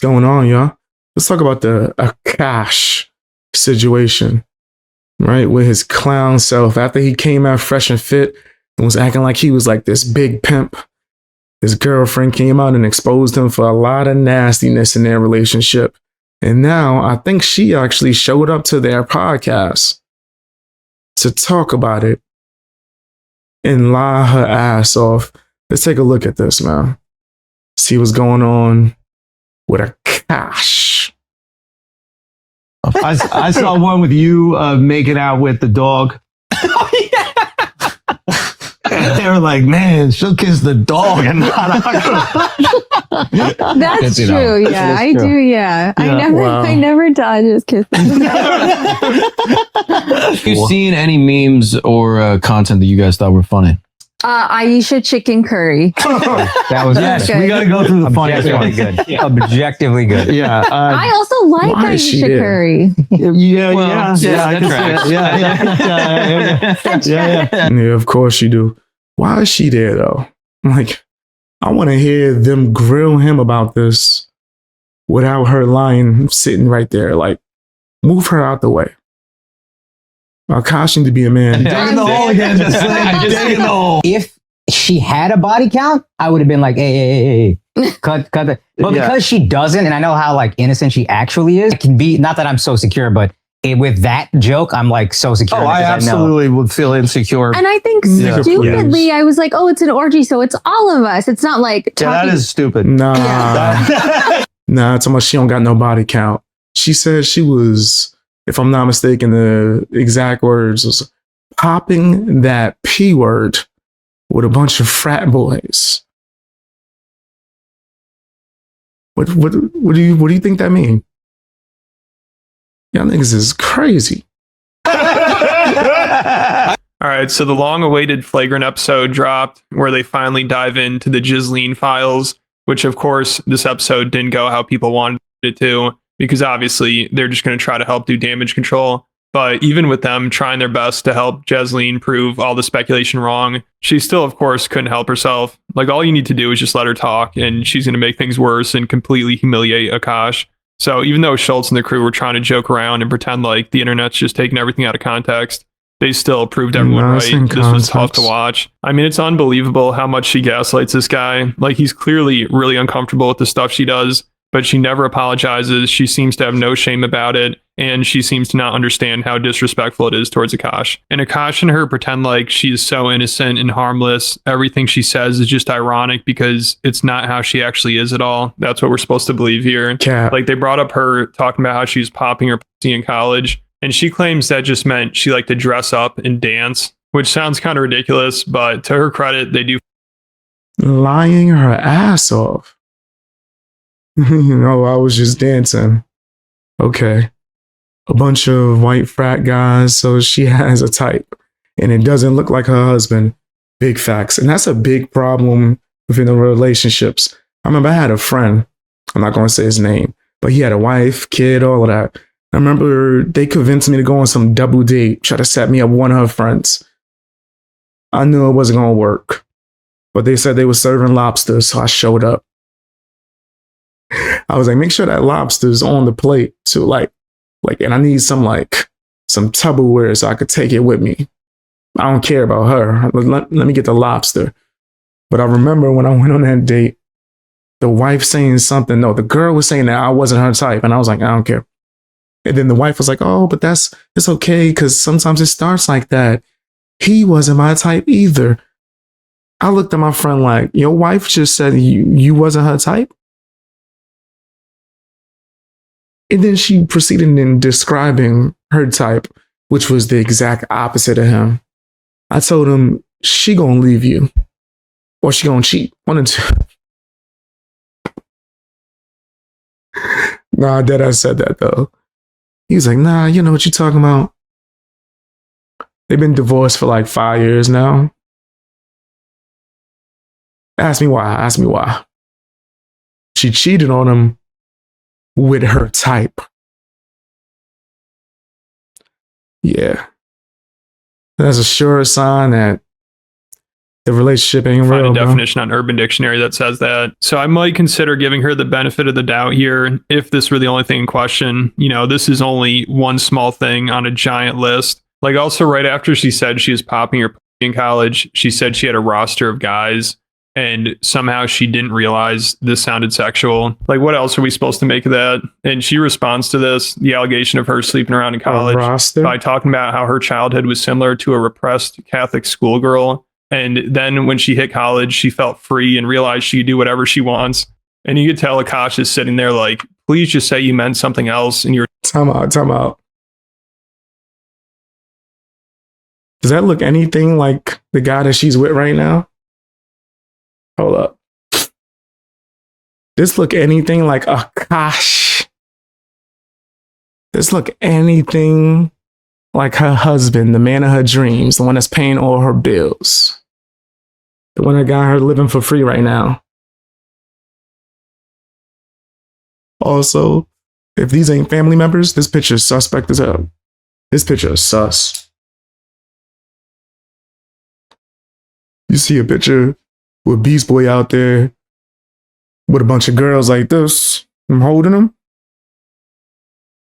going on, y'all? Let's talk about the Akaash situation, right? With his clown self. After he came out fresh and fit and was acting like he was like this big pimp, his girlfriend came out and exposed him for a lot of nastiness in their relationship. And now I think she actually showed up to their podcast to talk about it and lie her ass off. Let's take a look at this, man. See what's going on with Akaash. I saw one with you making out with the dog. Oh, yeah. They were like, man, she'll kiss the dog and not That's true. Yeah, I do. Yeah, I never dodge his kisses. Have you seen any memes or content that you guys thought were funny? Aisha chicken curry. That was yes. We got to go through the funniest one. Good. Yeah. Objectively good. Yeah. I also like Aisha curry. Yeah, of course you do. Why is she there though? Like, I want to hear them grill him about this without her lying, sitting right there. Like, move her out the way. I'll caution to be a man. Digging the hole again. Digging the hole. If she had a body count, I would have been like, hey, cut the. But because she doesn't, and I know how like innocent she actually is, it can be, not that I'm so secure, but with that joke, I'm like so secure. Oh, I absolutely would feel insecure. And I think stupidly, I was like, oh, it's an orgy, so it's all of us. It's not like that is stupid. Nah, nah. It's almost she don't got no body count. She said she was, if I'm not mistaken, the exact words was popping that P word with a bunch of frat boys. What do you think that mean? Y'all niggas is crazy. All right, so the long-awaited Flagrant episode dropped where they finally dive into the Jasleen files, which of course this episode didn't go how people wanted it to, because obviously they're just going to try to help do damage control. But even with them trying their best to help Jasleen prove all the speculation wrong, she still, of course, couldn't help herself. Like, all you need to do is just let her talk, and she's going to make things worse and completely humiliate Akaash. So even though Schultz and the crew were trying to joke around and pretend like the internet's just taking everything out of context, they still proved everyone right. This was tough to watch. I mean, it's unbelievable how much she gaslights this guy. Like, he's clearly really uncomfortable with the stuff she does, but she never apologizes. She seems to have no shame about it, and she seems to not understand how disrespectful it is towards Akaash. And Akaash and her pretend like she's so innocent and harmless. Everything she says is just ironic because it's not how she actually is at all. That's what we're supposed to believe here. Like, they brought up her talking about how she was popping her pussy in college, and she claims that just meant she liked to dress up and dance, which sounds kind of ridiculous, but to her credit, they do. Lying her ass off. You know, I was just dancing. Okay. A bunch of white frat guys, so she has a type. And it doesn't look like her husband. Big facts. And that's a big problem within the relationships. I remember I had a friend, I'm not going to say his name, but he had a wife, kid, all of that. I remember they convinced me to go on some double date, try to set me up with one of her friends. I knew it wasn't going to work, but they said they were serving lobster, so I showed up. I was like, make sure that lobster's on the plate too. Like, and I need some Tupperware so I could take it with me. I don't care about her. Let me get the lobster. But I remember when I went on that date, the wife saying something. No, the girl was saying that I wasn't her type. And I was like, I don't care. And then the wife was like, oh, but it's okay, because sometimes it starts like that. He wasn't my type either. I looked at my friend like, your wife just said you wasn't her type? And then she proceeded in describing her type, which was the exact opposite of him. I told him, she gonna leave you, or she gonna cheat. One of two. Nah, I said that though. He was like, nah, you know what you're talking about? They've been divorced for like 5 years now. Ask me why. She cheated on him with her type. Yeah. That's a sure sign that The relationship ain't Find real, a bro. definition on Urban Dictionary that says that. So I might consider giving her the benefit of the doubt here if this were the only thing in question. You know, this is only one small thing on a giant list. Like also right after she said she was popping her in college, she said she had a roster of guys and somehow she didn't realize this sounded sexual. Like what else are we supposed to make of that? And she responds to this, the allegation of her sleeping around in college, roster? by talking about how her childhood was similar to a repressed Catholic schoolgirl. And then when she hit college, she felt free and realized she could do whatever she wants. And you could tell Akaash is sitting there like, please just say you meant something else. And you're Time out. Does that look anything like the guy that she's with right now? Hold up. This look anything like Akaash? This look anything like her husband, the man of her dreams, the one that's paying all her bills, the one that got her living for free right now? Also, if these ain't family members, this picture is suspect as hell. This picture is sus. You see a picture with Beast Boy out there with a bunch of girls like this. I'm holding them.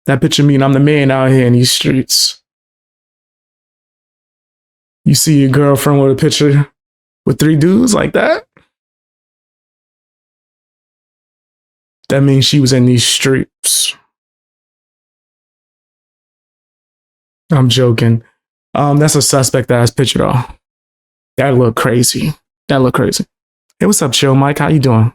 That picture mean I'm the man out here in these streets. You see your girlfriend with a picture with 3 dudes like that? That means she was in these streets. I'm joking. That's a suspect ass picture though. That look crazy. Hey, what's up, Chill Mike? How you doing?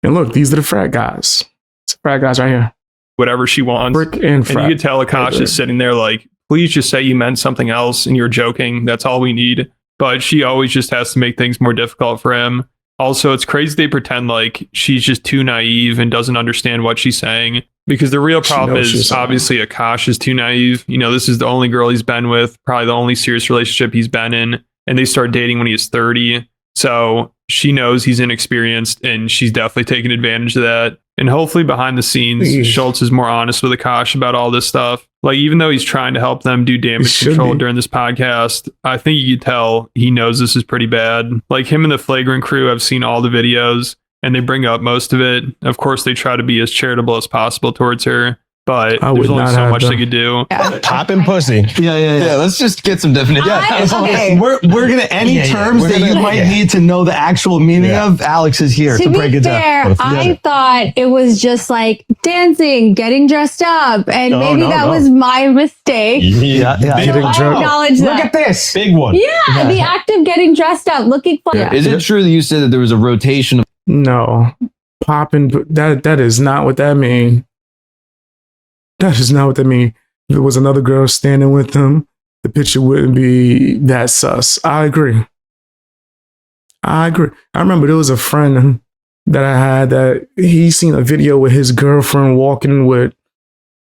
And look, these are the frat guys. It's the frat guys right here. whatever she wants. Brick and frat. And you could tell Akaash is sitting there like, please just say you meant something else and you're joking. That's all we need. But she always just has to make things more difficult for him. Also, it's crazy they pretend like she's just too naive and doesn't understand what she's saying. Because the real problem is obviously Akaash is too naive. You know, this is the only girl he's been with, probably the only serious relationship he's been in. And they start dating when he was 30. So she knows he's inexperienced and she's definitely taking advantage of that. And hopefully behind the scenes, Schultz is more honest with Akaash about all this stuff. Like, even though he's trying to help them do damage control during this podcast, I think you could tell he knows this is pretty bad. Like, him and the Flagrant crew, I've seen all the videos and they bring up most of it. Of course, they try to be as charitable as possible towards her, but there's only so much they could do. Popping pussy. Yeah, let's just get some definition. Okay. We're gonna any terms that you might need to know the actual meaning of. Alex is here to break it down. I thought it was just like dancing, getting dressed up, and maybe that was my mistake. Acknowledge that. Look at this big one. Yeah, the act of getting dressed up, looking fun. Yeah. Is it true that you said that there was a rotation of? No, popping. That is not what that means. That is not what that means. If there was another girl standing with him, the picture wouldn't be that sus. I agree. I remember there was a friend that I had that he seen a video with his girlfriend walking with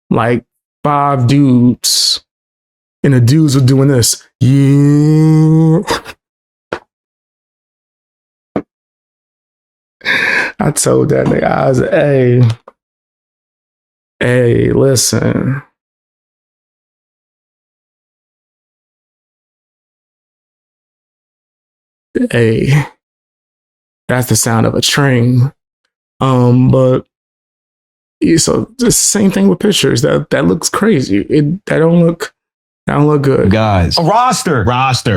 like 5 dudes. And the dudes were doing this. Yeah. I told that nigga, I was, hey, listen. Hey, that's the sound of a train. But yeah, so it's the same thing with pictures. That looks crazy. That don't look good. Guys. A roster.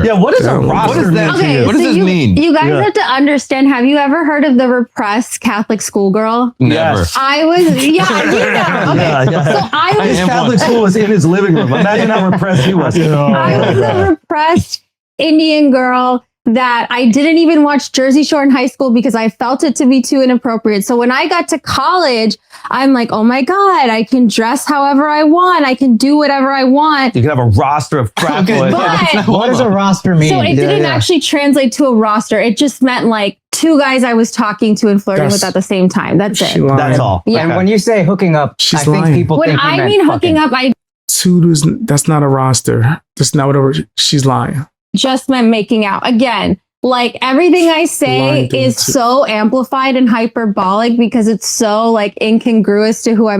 Yeah, what is a roster? What is that? Okay, What does this mean? You guys have to understand, have you ever heard of the repressed Catholic schoolgirl? Never. I was, you know. Okay. So I was His Catholic school was in his living room. Imagine how repressed he was. I was a repressed Indian girl that I didn't even watch Jersey Shore in high school because I felt it to be too inappropriate. So when I got to college, I'm like, oh my God, I can dress however I want. I can do whatever I want. You can have a roster of frat boys. But What does a roster mean? so it didn't actually translate to a roster. It just meant like 2 guys I was talking to and flirting with at the same time. That's it. That's all. Yeah. And when you say hooking up, She's I think lying. people When think you I meant mean hooking fucking. up, I 2 dudes, that's not a roster. That's not what she's lying. just meant making out. Again, like everything I say Lying is too. so amplified and hyperbolic because it's so like incongruous to who I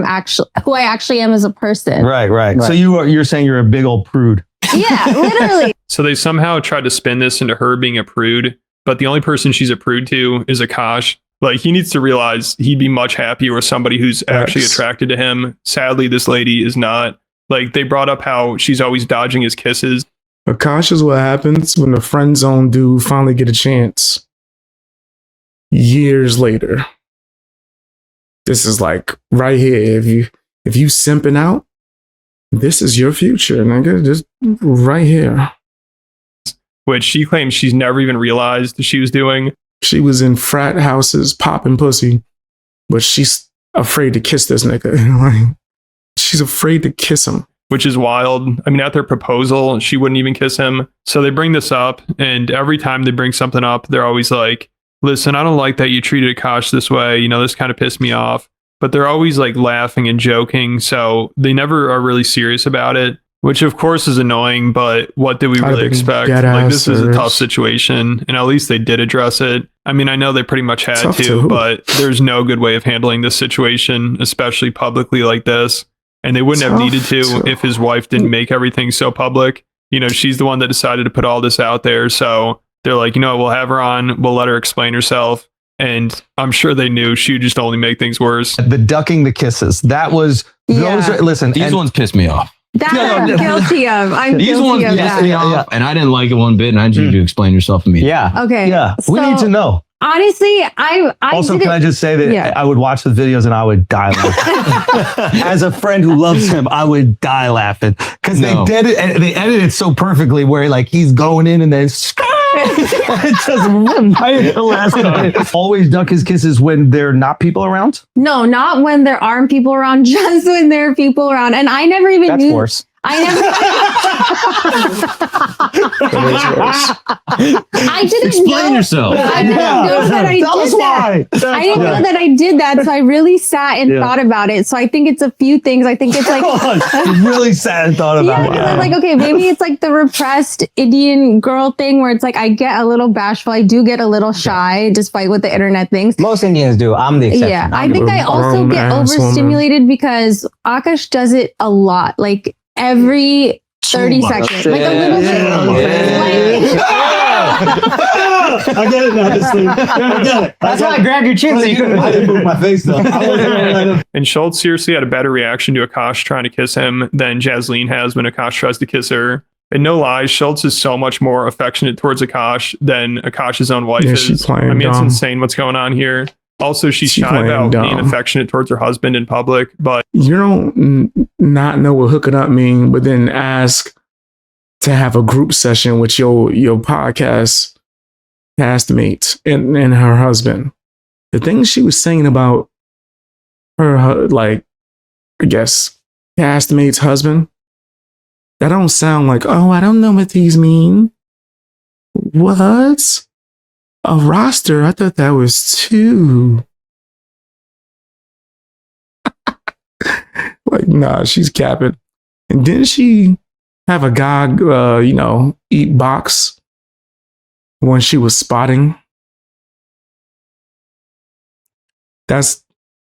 actually am as a person. Right. So you're saying you're a big old prude. Yeah, literally. So they somehow tried to spin this into her being a prude, but the only person she's a prude to is Akaash. Like, he needs to realize he'd be much happier with somebody who's actually attracted to him. Sadly, this lady is not. Like, they brought up how she's always dodging his kisses. Akaash is what happens when the friend zone dude finally get a chance. Years later. This is like right here. If you simping out, this is your future, nigga. Just right here. Which she claims she's never even realized she was doing. She was in frat houses popping pussy, but she's afraid to kiss this nigga. Like, she's afraid to kiss him. Which is wild. I mean, at their proposal, she wouldn't even kiss him. So they bring this up, and every time they bring something up, they're always like, listen, I don't like that you treated Akaash this way. You know, this kind of pissed me off. But they're always like laughing and joking. So they never are really serious about it, which of course is annoying. But what did we really expect? Like, this is a tough situation, and at least they did address it. I mean, I know they pretty much had to, but there's no good way of handling this situation, especially publicly like this. And they wouldn't have needed to if his wife didn't make everything so public. You know, she's the one that decided to put all this out there. So they're like, you know, we'll have her on. We'll let her explain herself. And I'm sure they knew she would just only make things worse. The ducking the kisses. That was, listen. These ones pissed me off. That I'm guilty of. These ones pissed me off. And I didn't like it one bit. And I need you to explain yourself to me. Yeah. Okay. Yeah. We need to know. Honestly, I also, can I just say that I would watch the videos and I would die laughing. As a friend who loves him, I would die laughing because they did it. And they edited it so perfectly, where like he's going in and then it's just right at the last time. Always duck his kisses when there are not people around. No, not when there aren't people around. Just when there are people around, and I never even knew. Worse. I didn't explain yourself. I didn't know that I Tell did us that. why. I didn't know that I did that, so I really sat and thought about it. So I think it's a few things. I think it's like you really sat and thought about it. Yeah, like, okay, maybe it's like the repressed Indian girl thing where it's like I get a little bashful, I do get a little shy, despite what the internet thinks. Most Indians do. I'm the exception. Yeah, I think I also get overstimulated because Akaash does it a lot. Like every 30 seconds. Like a little bit. I get it now. I get it. That's why I grabbed your chin so you couldn't. I didn't move my face though. And Schultz seriously had a better reaction to Akaash trying to kiss him than Jasleen has when Akaash tries to kiss her. And no lies, Schultz is so much more affectionate towards Akaash than Akash's own wife is. I mean, it's insane what's going on here. Also, she's shy about being affectionate towards her husband in public, but you don't not know what hooking up mean, but then ask to have a group session with your podcast castmates and her husband. The things she was saying about her, like, I guess, castmate's husband, that don't sound like, oh, I don't know what these mean. What? A roster? I thought that was 2. Like, nah, she's capping. And didn't she have a guy, eat box when she was spotting? That's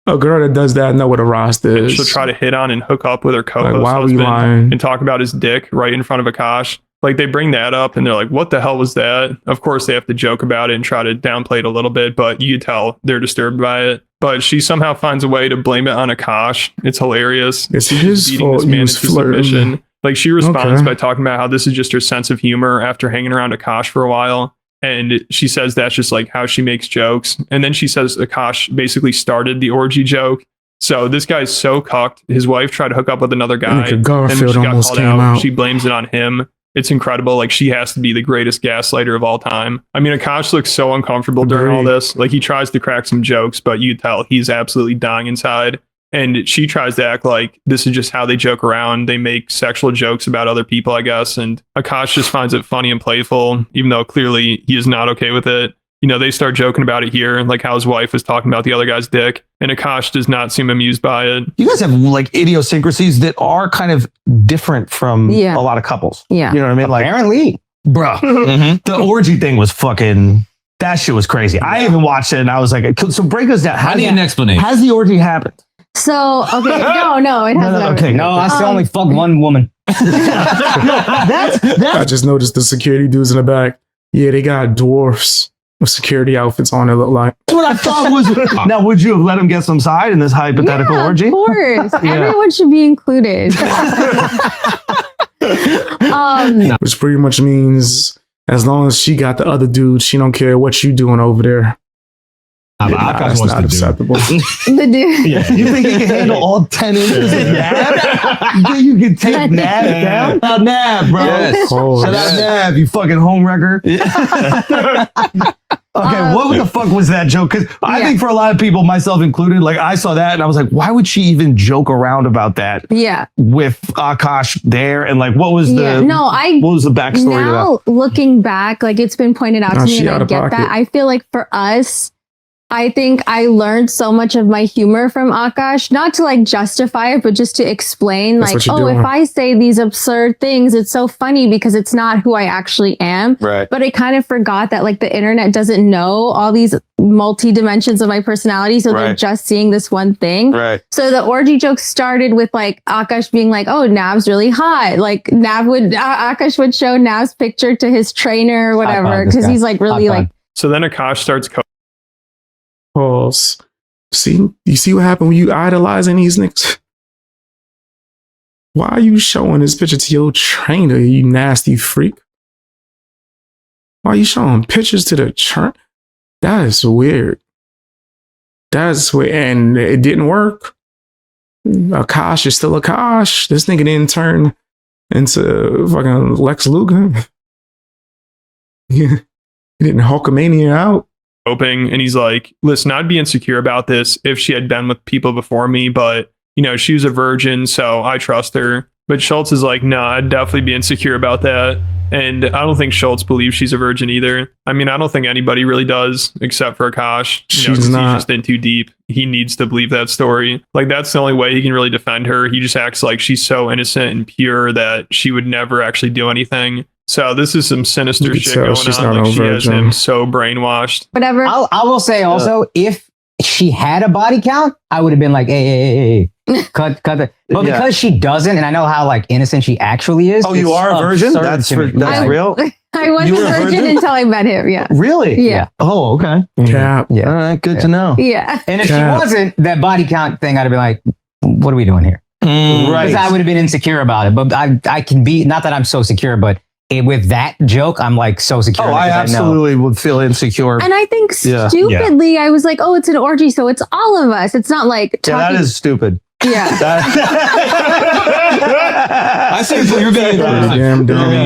a girl that does that. Know what a roster is. She'll try to hit on and hook up with her co-host like, why are we husband lying? and talk about his dick right in front of Akaash. Like, they bring that up and they're like, what the hell was that? Of course, they have to joke about it and try to downplay it a little bit, but you tell they're disturbed by it. But she somehow finds a way to blame it on Akaash. It's hilarious. It's his fault. He was flirting. Like, she responds by talking about how this is just her sense of humor after hanging around Akaash for a while. And she says that's just like how she makes jokes. And then she says Akaash basically started the orgy joke. So this guy's so cucked. His wife tried to hook up with another guy. And Garfield she got almost called came out. She blames it on him. It's incredible. Like, she has to be the greatest gaslighter of all time. I mean, Akaash looks so uncomfortable during all this. Like, he tries to crack some jokes, but you tell he's absolutely dying inside. And she tries to act like this is just how they joke around. They make sexual jokes about other people, I guess. And Akaash just finds it funny and playful, even though clearly he is not okay with it. You know, they start joking about it here, like how his wife was talking about the other guy's dick. And Akaash does not seem amused by it. You guys have like idiosyncrasies that are kind of different from a lot of couples. Yeah. You know what I mean? Like, apparently, bruh, the orgy thing was fucking, that shit was crazy. I even watched it and I was like, so break us down. I need an explanation. Has the orgy happened? So, okay, no, it hasn't. Okay, no, I still only fucked one woman. I just noticed the security dudes in the back. Yeah, they got dwarfs with security outfits on. It look like. That's what I thought was. Now, would you have let him get some side in this hypothetical orgy? Of course, everyone should be included. Which pretty much means as long as she got the other dude, she don't care what you doing over there. Akaash That's wants not to acceptable. The dude. Yeah. You think he can handle all 10 inches of Nav? You think you can take Nav down? Shout out Nav, bro. Yes. Oh, Shout out Nav, you fucking homewrecker. Okay, what the fuck was that joke? Because I think for a lot of people, myself included, like I saw that and I was like, why would she even joke around about that? Yeah. With Akaash there, and like, what was the what was the backstory to now looking back, like it's been pointed out to me, and I get that. I feel like for us, I think I learned so much of my humor from Akaash, not to like justify it, but just to explain, like, oh, if I say these absurd things, it's so funny because it's not who I actually am. Right. But I kind of forgot that like the internet doesn't know all these multi dimensions of my personality. So they're just seeing this one thing. Right. So the orgy joke started with like Akaash being like, oh, Nav's really hot. Like Akaash would show Nav's picture to his trainer or whatever. Cause he's like really like. So then Akaash starts Pause. See, you see what happened when you idolizing these niggas? Why are you showing this picture to your trainer, you nasty freak? Why are you showing pictures to the trainer? That is weird. That's weird. And it didn't work. Akaash is still Akaash. This nigga didn't turn into fucking Lex Luger. Yeah. He didn't Hulkamania out. Hoping, and he's like, listen, I'd be insecure about this if she had been with people before me, but you know, she was a virgin, so I trust her. But Schultz is like, nah, I'd definitely be insecure about that. And I don't think Schultz believes she's a virgin either. I mean, I don't think anybody really does, except for Akaash. She's not. He's just in too deep. He needs to believe that story. Like, that's the only way he can really defend her. He just acts like she's so innocent and pure that she would never actually do anything. So this is some sinister shit going on. Like, she has him so brainwashed. Whatever. I will say also, if she had a body count, I would have been like, hey, cut that. But because she doesn't, and I know how like innocent she actually is. Oh, you are a virgin? That's real? I was a virgin until I met him. Yeah. Really? Yeah. Oh, okay. Cap. Yeah. All right. Good to know. Yeah. And if she wasn't, that body count thing, I'd have been like, what are we doing here? Right. Because I would have been insecure about it. But I can be, not that I'm so secure, but with that joke, I'm like so secure. Oh, I absolutely would feel insecure. And I think stupidly, I was like, oh, it's an orgy, so it's all of us. It's not like that is stupid. Yeah. I say you're being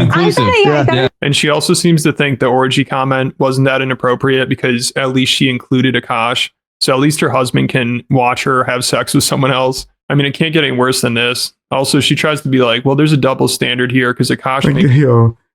inclusive. And she also seems to think the orgy comment wasn't that inappropriate because at least she included Akaash. So at least her husband can watch her have sex with someone else. I mean, it can't get any worse than this. Also, she tries to be like, well, there's a double standard here because Akaash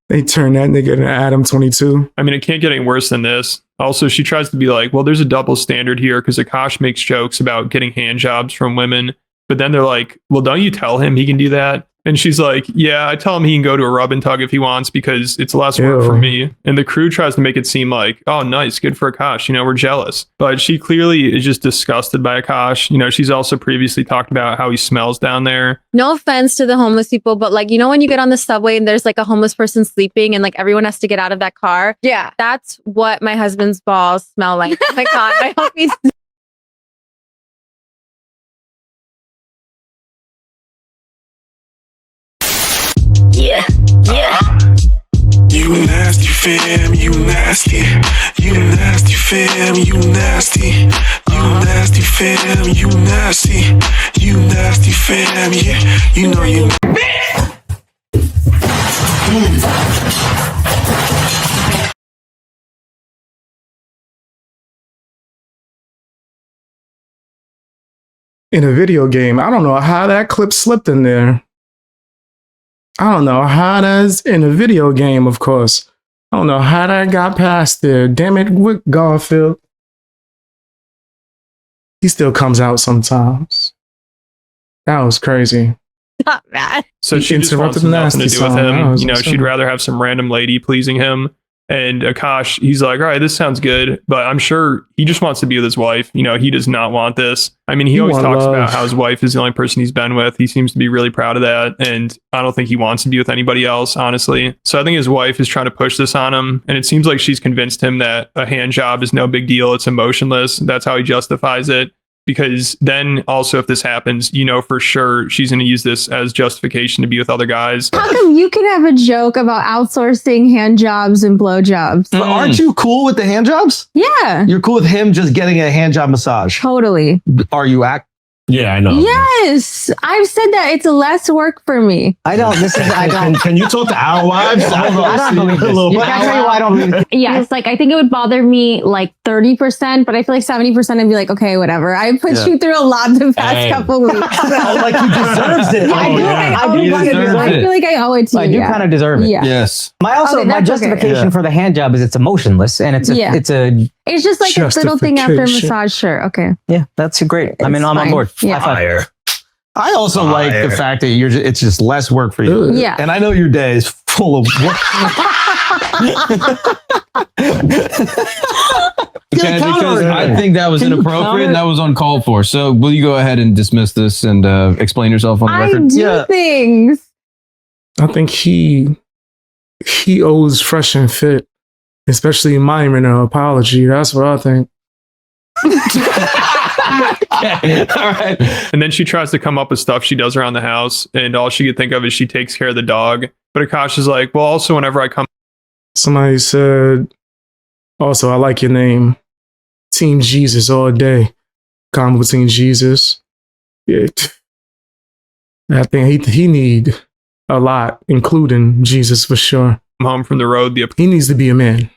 they turn that nigga into Adam 22. I mean, it can't get any worse than this. Also, she tries to be like, well, there's a double standard here because Akaash makes jokes about getting hand jobs from women. But then they're like, well, don't you tell him he can do that? And she's like, yeah, I tell him he can go to a rub and tug if he wants because it's less work for me. And the crew tries to make it seem like, oh, nice, good for Akaash. You know, we're jealous. But she clearly is just disgusted by Akaash. You know, she's also previously talked about how he smells down there. No offense to the homeless people, but like, you know, when you get on the subway and there's like a homeless person sleeping and like everyone has to get out of that car. Yeah. That's what my husband's balls smell like. Oh my God. I hope he's... Yeah. You nasty fam, you nasty. You nasty fam, you nasty. You nasty fam, you nasty. You nasty fam, yeah. You know you. In a video game, I don't know how that clip slipped in there. I don't know how that's in a video game, of course. I don't know how that got past there. Damn it, Wick Garfield. He still comes out sometimes. That was crazy. Not bad. So she just wants nothing to do with him. You know, she'd rather have some random lady pleasing him. And Akaash, he's like, all right, this sounds good, but I'm sure he just wants to be with his wife. You know, he does not want this. I mean, he always talks about how his wife is the only person he's been with. He seems to be really proud of that. And I don't think he wants to be with anybody else, honestly. So I think his wife is trying to push this on him. And it seems like she's convinced him that a hand job is no big deal. It's emotionless. That's how he justifies it. Because then also if this happens, you know for sure she's going to use this as justification to be with other guys. How come you can have a joke about outsourcing hand jobs and blow jobs? But aren't you cool with the hand jobs? Yeah. You're cool with him just getting a hand job massage? Totally. Are you Yeah, I know. Yes. I've said that it's less work for me. I don't. Can you talk to our wives? I don't believe this. You can't tell you why I don't believe this. Yes, like I think it would bother me like 30%, but I feel like 70% I'd be like, okay, whatever. I put you through a lot the past couple weeks. like he deserves it? I feel like I owe it to you. I do kind of deserve it. Yeah. Yes. My justification for the hand job is it's emotionless and it's just like a little thing after a massage. Sure. Okay. Yeah, that's great. It's I'm on board. Yeah. Fire. I also like the fact that it's just less work for you. Yeah. And I know your day is full of work. Because I think that was inappropriate and that was uncalled for. So will you go ahead and dismiss this and explain yourself on the record? I do things. I think he owes Fresh and Fit, especially Myron, an apology. That's what I think. Okay. All right. And then she tries to come up with stuff she does around the house, and all she could think of is she takes care of the dog. But Akaash is like, well, also whenever I come. Somebody said, also, I like your name. Team Jesus all day. Combo Team Jesus. Yeah. I think he need a lot, including Jesus for sure. Home from the road, He needs to be a man.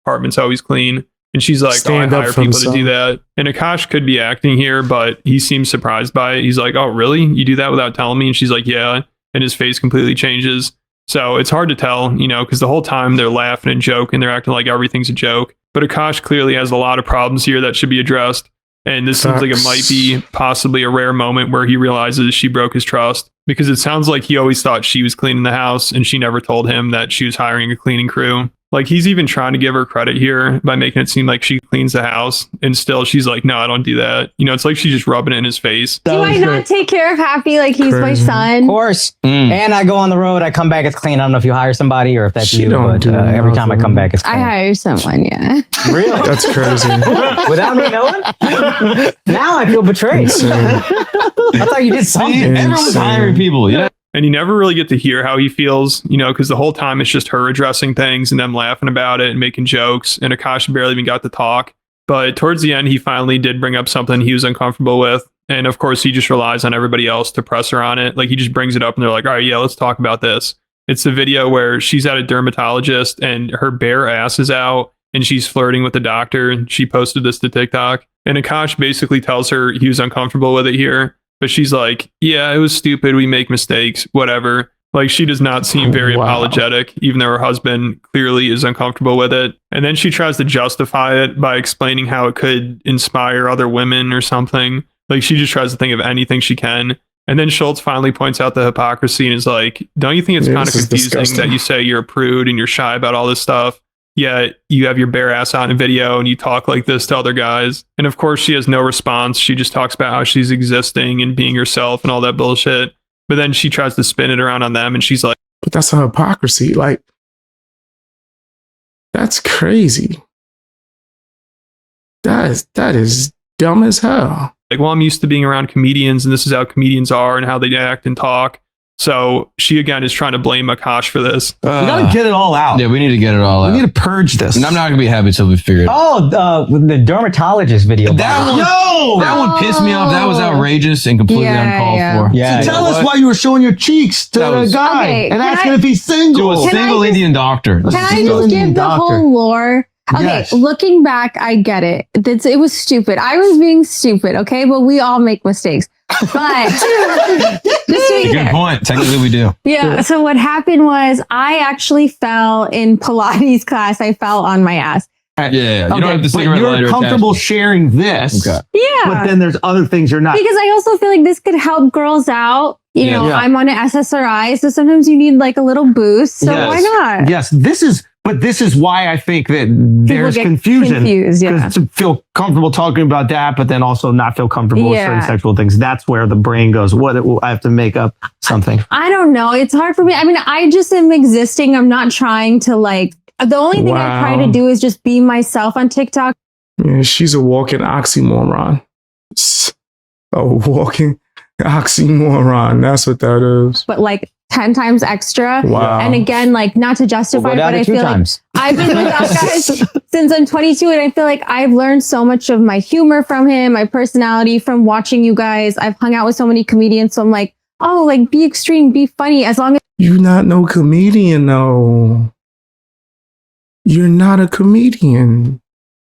apartment's always clean. And she's like, I hire people to do that. And Akaash could be acting here, but he seems surprised by it. He's like, oh, really? You do that without telling me? And she's like, yeah. And his face completely changes. So it's hard to tell, you know, because the whole time they're laughing and joking. They're acting like everything's a joke. But Akaash clearly has a lot of problems here that should be addressed. And this seems like it might be possibly a rare moment where he realizes she broke his trust. Because it sounds like he always thought she was cleaning the house and she never told him that she was hiring a cleaning crew. Like, he's even trying to give her credit here by making it seem like she cleans the house. And still she's like, no, I don't do that. You know, it's like she's just rubbing it in his face. Do I not take care of Happy like he's my son? Of course. And I go on the road. I come back, it's clean. I don't know if you hire somebody or if that's you, but every time I come back, it's clean. I hire someone, yeah. Really? That's crazy. Without me knowing? Now I feel betrayed. I thought you did something. Everyone's hiring people, yeah. And you never really get to hear how he feels, you know, because the whole time it's just her addressing things and them laughing about it and making jokes. And Akaash barely even got to talk. But towards the end, he finally did bring up something he was uncomfortable with. And of course, he just relies on everybody else to press her on it. Like, he just brings it up and they're like, all right, yeah, let's talk about this. It's the video where she's at a dermatologist and her bare ass is out and she's flirting with the doctor. She posted this to TikTok. And Akaash basically tells her he was uncomfortable with it here. But she's like, yeah, it was stupid. We make mistakes, whatever. Like, she does not seem very apologetic, even though her husband clearly is uncomfortable with it. And then she tries to justify it by explaining how it could inspire other women or something. Like, she just tries to think of anything she can. And then Schultz finally points out the hypocrisy and is like, don't you think it's kind of confusing that you say you're a prude and you're shy about all this stuff? Yet you have your bare ass out in a video and you talk like this to other guys. And of course, she has no response. She just talks about how she's existing and being herself and all that bullshit. But then she tries to spin it around on them and she's like, but that's a hypocrisy. Like, that's crazy. That is dumb as hell. Like, well, I'm used to being around comedians and this is how comedians are and how they act and talk. So she again is trying to blame Akaash for this. We gotta get it all out. Yeah, we need to get it all out. We need to purge this. And I'm not gonna be happy till we figure it out. Oh, the dermatologist video. That one pissed me off. That was outrageous and completely uncalled for. Yeah. So tell us why you were showing your cheeks to the guy and asking if he's single. To a single Indian doctor. Can I just give the whole lore? Okay, Yes. Looking back, I get it. It was stupid. I was being stupid, okay? But we all make mistakes. But just to be Good fair. point. Technically, we do. Yeah. So what happened was I actually fell in Pilates class. I fell on my ass. Yeah. You don't have the but cigarette lighter you're comfortable sharing this. Okay. Yeah. But then there's other things you're not. Because I also feel like this could help girls out. You know, I'm on an SSRI, so sometimes you need like a little boost. So why not? Yes, this is But this is why I think that there's get confusion. confused, yeah. To feel comfortable talking about that, but then also not feel comfortable with certain sexual things. That's where the brain goes, I have to make up something. I don't know. It's hard for me. I mean, I just am existing. I'm not trying to like, the only thing I try to do is just be myself on TikTok. Yeah, she's a walking oxymoron. A walking oxymoron. That's what that is. But like 10 times extra. Wow. And again, like not to justify, but I feel like I've been with Akaash since I'm 22, and I feel like I've learned so much of my humor from him, my personality from watching you guys. I've hung out with so many comedians, so I'm like, oh, like be extreme, be funny, as long as you're not no comedian, though. You're not a comedian.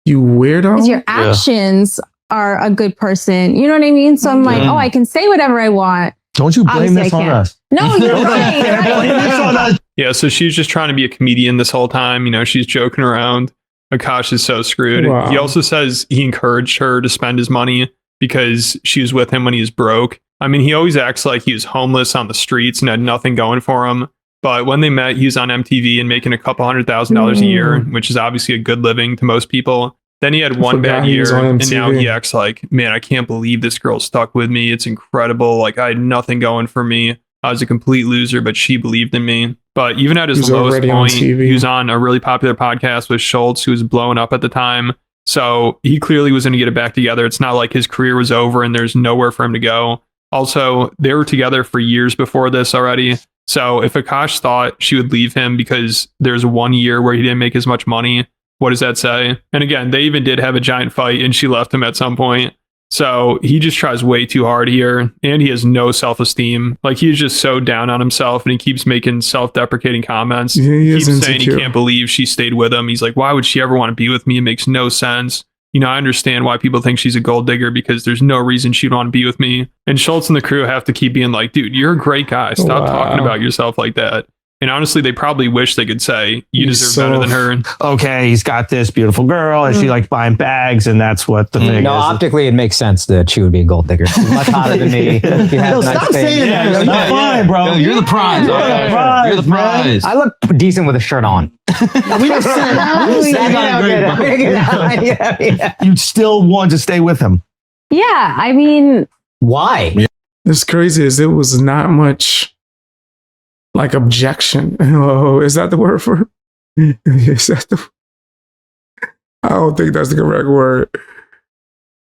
You weirdo. your actions are a good person. You know what I mean? So I'm like, oh, I can say whatever I want. Don't you blame this on us? No, you're right. Yeah, so she's just trying to be a comedian this whole time. You know, she's joking around. Akaash is so screwed. Wow. He also says he encouraged her to spend his money because she was with him when he was broke. I mean, he always acts like he was homeless on the streets and had nothing going for him. But when they met, he was on MTV and making a couple $100,000 a year, which is obviously a good living to most people. Then he had one bad year, and now he acts like, man, I can't believe this girl stuck with me. It's incredible. Like, I had nothing going for me. I was a complete loser, but she believed in me. But even at his lowest point, he was on a really popular podcast with Schultz, who was blowing up at the time. So he clearly was going to get it back together. It's not like his career was over and there's nowhere for him to go. Also, they were together for years before this already. So if Akaash thought she would leave him because there's 1 year where he didn't make as much money, what does that say? And again, they even did have a giant fight and she left him at some point. So he just tries way too hard here, and he has no self-esteem. Like, he's just so down on himself, and he keeps making self-deprecating comments. Yeah, he keeps is saying he insecure. can't believe she stayed with him. He's like, why would she ever want to be with me? It makes no sense. You know, I understand why people think she's a gold digger because there's no reason she'd want to be with me. And Schultz and the crew have to keep being like, dude, you're a great guy. Stop talking about yourself like that. And honestly, they probably wish they could say, you deserve better than her. Okay, he's got this beautiful girl, and she likes buying bags, and that's what the thing is. No, optically, it makes sense that she would be a gold digger. She's much hotter than me. She has Stop nice saying things. that. You're fine, bro. Yo, you're the prize. You're the prize. I look decent with a shirt on. We just said you'd still want to stay with him. Yeah, I mean, why? It's crazy as it was not much like objection. Oh, is that the word for it? Is that the I don't think that's the correct word.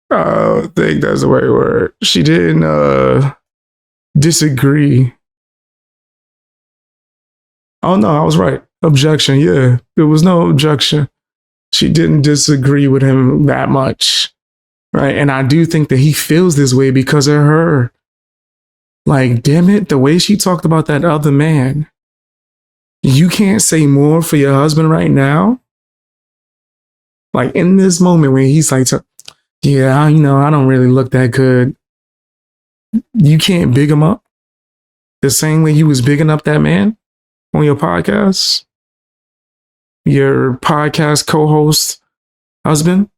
I don't think that's the right word. She didn't disagree. Oh no, I was right. Objection, yeah. There was no objection. She didn't disagree with him that much. Right. And I do think that he feels this way because of her. Like, damn it, the way she talked about that other man. You can't say more for your husband right now. Like, in this moment when he's like, yeah, you know, I don't really look that good. You can't big him up the same way you was bigging up that man on your podcast. Your podcast co-host husband.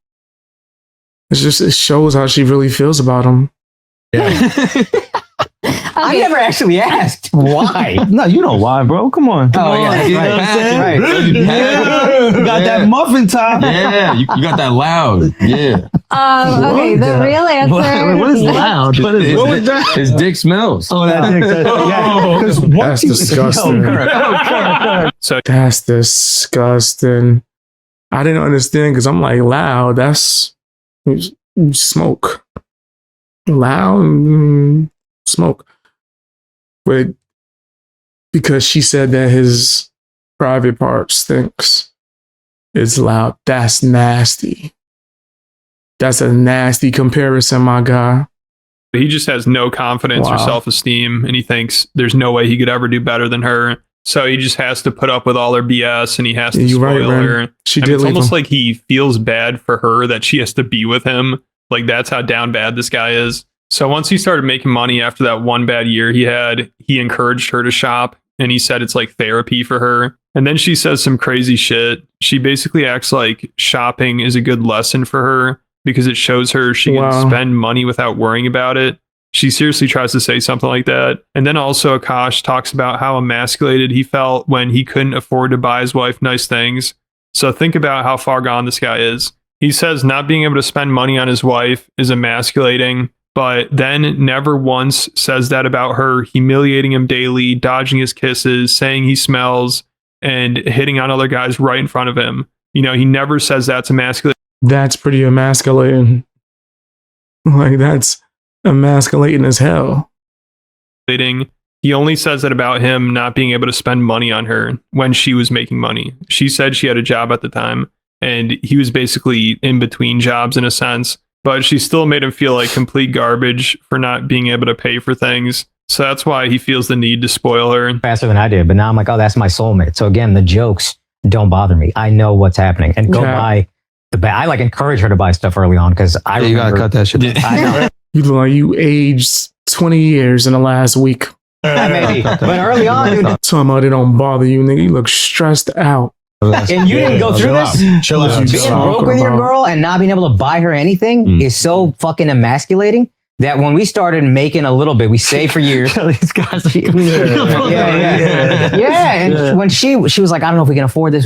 It shows how she really feels about him. Yeah. I never actually asked why. No, you know why, bro. Come on. Oh, yeah. You know what I'm saying? Right. You got that muffin top. Yeah, you got that loud. Yeah. okay, the real answer. What is loud? What was that? His dick smells. Oh, that dick. Yeah. That's disgusting. So That's disgusting. I didn't understand because I'm like, loud, that's smoke. Loud smoke. But because she said that his private part stinks, it's loud. That's nasty. That's a nasty comparison, my guy. he just has no confidence or self-esteem, and he thinks there's no way he could ever do better than her. So he just has to put up with all her BS, and he has to spoil her. It's almost like he feels bad for her that she has to be with him. Like, that's how down bad this guy is. So once he started making money after that one bad year he had, he encouraged her to shop, and he said it's like therapy for her. And then she says some crazy shit. She basically acts like shopping is a good lesson for her because it shows her she can spend money without worrying about it. She seriously tries to say something like that. And then also Akaash talks about how emasculated he felt when he couldn't afford to buy his wife nice things. So think about how far gone this guy is. He says not being able to spend money on his wife is emasculating, but then never once says that about her, humiliating him daily, dodging his kisses, saying he smells, and hitting on other guys right in front of him. You know, he never says that's emasculating. That's pretty emasculating. Like, that's emasculating as hell. He only says that about him not being able to spend money on her when she was making money. She said she had a job at the time, and he was basically in between jobs in a sense, but she still made him feel like complete garbage for not being able to pay for things. So that's why he feels the need to spoil her. Faster than I did, but now I'm like, oh, that's my soulmate. So again, the jokes don't bother me. I know what's happening. And go buy the bag. I like encourage her to buy stuff early on because you gotta cut that shit. I know. You look like you aged 20 years in the last week. Maybe. But early on, dude. Talking about it don't bother you, nigga. You look stressed out. And you didn't go through this? Chill out. Being broke with your girl and not being able to buy her anything is so fucking emasculating that when we started making a little bit, we saved for years. And when she was like, I don't know if we can afford this,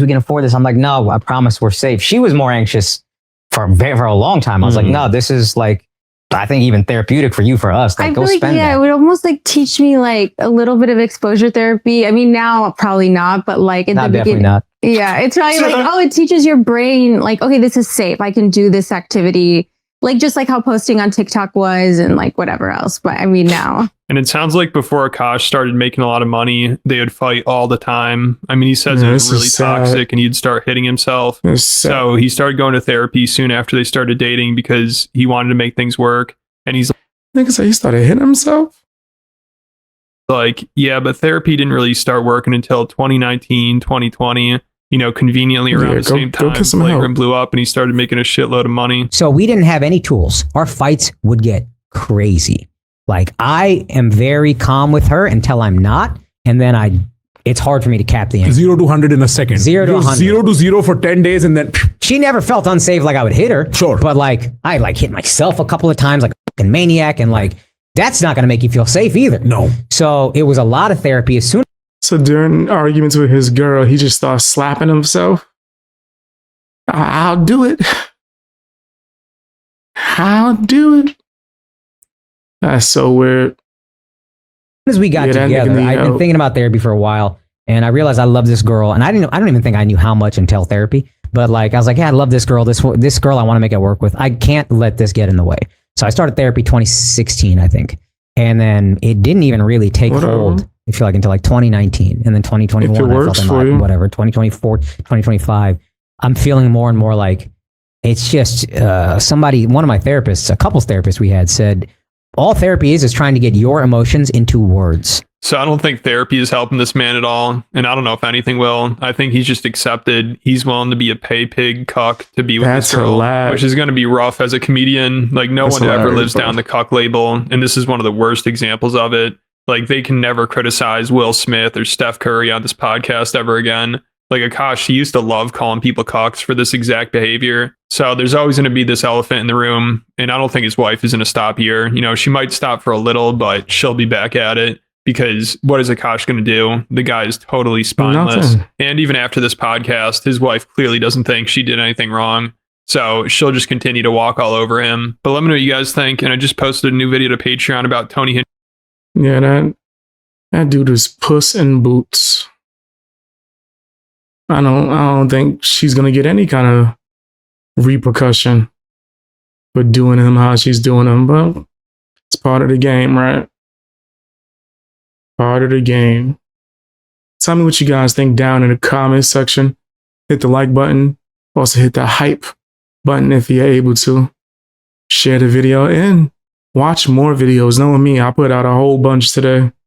I'm like, no, I promise we're safe. She was more anxious for a long time. I was like, no, this is like, I think even therapeutic for you, for us. Like, I go feel like, spend that. it would almost like teach me like a little bit of exposure therapy. I mean, now probably not, but like in the Definitely beginning, not. yeah, it's probably like, oh, it teaches your brain like, okay, this is safe. I can do this activity. Like just like how posting on TikTok was and like whatever else. But I mean, now. And it sounds like before Akaash started making a lot of money, they would fight all the time. I mean, he says it was really toxic and he'd start hitting himself. So he started going to therapy soon after they started dating because he wanted to make things work. And he's Nigga say he started hitting himself? like, yeah, but therapy didn't really start working until 2019, 2020. You know, conveniently around the same time, Flagrant blew up and he started making a shitload of money. So we didn't have any tools. Our fights would get crazy. Like, I am very calm with her until I'm not. And then it's hard for me to cap the end. 0 to 100 in a second. 0 to 100. 0 to 0 for 10 days and then... She never felt unsafe like I would hit her. Sure. But like, I like hit myself a couple of times like a fucking maniac. And like, that's not going to make you feel safe either. No. So it was a lot of therapy. As soon So during arguments with his girl, he just starts slapping himself. I'll do it. I'll do it. That's so weird. as we got together, I've been thinking about therapy for a while, and I realized I love this girl, and I don't even think I knew how much until therapy. But like, I was like, yeah, I love this girl. This girl I want to make it work with. I can't let this get in the way. So I started therapy 2016, I think, and then it didn't even really take hold. I feel like until like 2019, and then 2021. If it works for you. Whatever, 2024, 2025. I'm feeling more and more like it's just one of my therapists, a couples therapist we had, said all therapy is trying to get your emotions into words. So I don't think therapy is helping this man at all. And I don't know if anything will. I think he's just accepted he's willing to be a pay pig cuck to be with this girl, which is going to be rough as a comedian. Like no one ever lives down the cuck label. And this is one of the worst examples of it. Like they can never criticize Will Smith or Steph Curry on this podcast ever again. Like Akaash, he used to love calling people cucks for this exact behavior. So there's always going to be this elephant in the room. And I don't think his wife is going to stop here. You know, she might stop for a little, but she'll be back at it. Because what is Akaash going to do? The guy is totally spineless. And even after this podcast, his wife clearly doesn't think she did anything wrong. So she'll just continue to walk all over him. But let me know what you guys think. And I just posted a new video to Patreon about Tony Hinchcliffe. Yeah, that dude is puss in boots. I don't think she's gonna get any kind of repercussion for doing him how she's doing him, but it's part of the game, right? Part of the game. Tell me what you guys think down in the comments section. Hit the like button. Also hit the hype button if you're able to. Share the video and watch more videos. Knowing me, I put out a whole bunch today.